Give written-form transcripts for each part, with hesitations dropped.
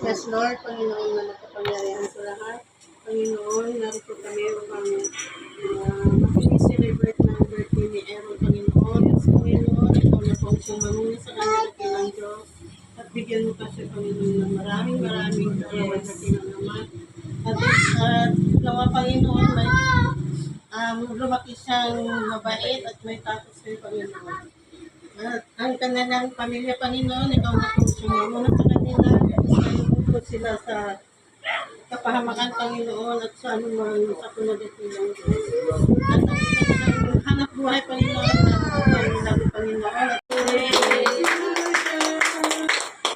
Yes, Lord, Panginoon na nakapangyarihan sa lahat. Panginoon, narito kami upang makikiselebrate ng birthday ni Aaron, Panginoon. Yes, Panginoon, ikaw na po ang sumamuna sa kanya at kilang Diyos. At bigyan mo pa siya, Panginoon, ng maraming karawat sa kilang naman. At nawa, Panginoon, may lumaki siyang mabait at may tapos kay Panginoon. At ang kanilang pamilya, Panginoon, ikaw na po sumamuna sa kanila. Nalulungkot sila sa kapahamakan, Panginoon, at sa anumang sa tulad at ilang Diyos. At ang kanilang hanap buhay, Panginoon, at Panginoon, at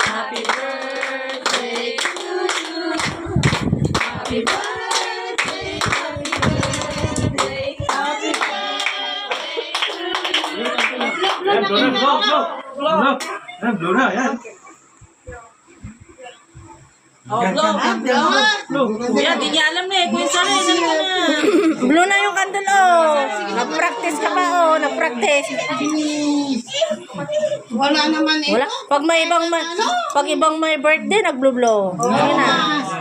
happy birthday to you. Happy birthday, happy birthday, happy birthday. Kuya, di niya alam na eh. Kuya, sana eh. Blue na yung candle, oh. Nag-practice ka ba, oh. Nag-practice. Wala naman eh. Wala. Pag ibang may birthday, nag-blue-blow. Ayun na.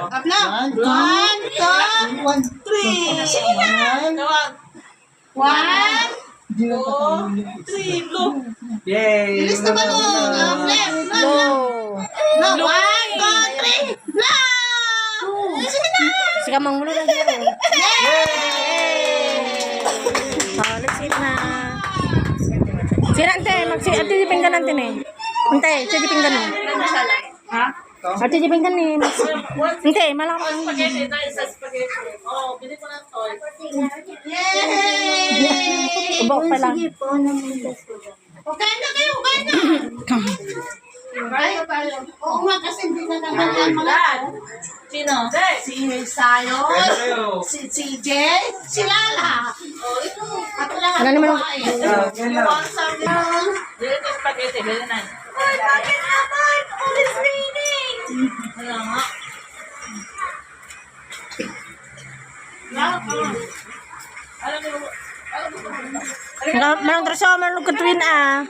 Abla. 1, 2, 3. Sige na. 1, 2, 3, blue. Yay! bilis na ba nun? Blow. No, 1, 2, 3. No! Sige na. Sige, mangmulo lang yun. Oh, let's eat na. Sira, ante. Ate, jipin ka natin eh. Ante, jipin ka na. Ha? Ate, jipin ka ni. Ante, malakas. Spaghetti. Tayo sa spaghetti. Oh, bili ko ng toy. Yay! Ubok pa lang. Okay na kayo, okay na. Oo nga, kasi hindi na naman yan malaki. Sino? Si Sayon, si CJ, si Lala. At lahat Ano naman ang- babae. You want something? Bili ko spaghetti. Bili na. Uy, bakit naman? All is raining. Wala nga. Alam mo, Manang traso, manang katwin ah.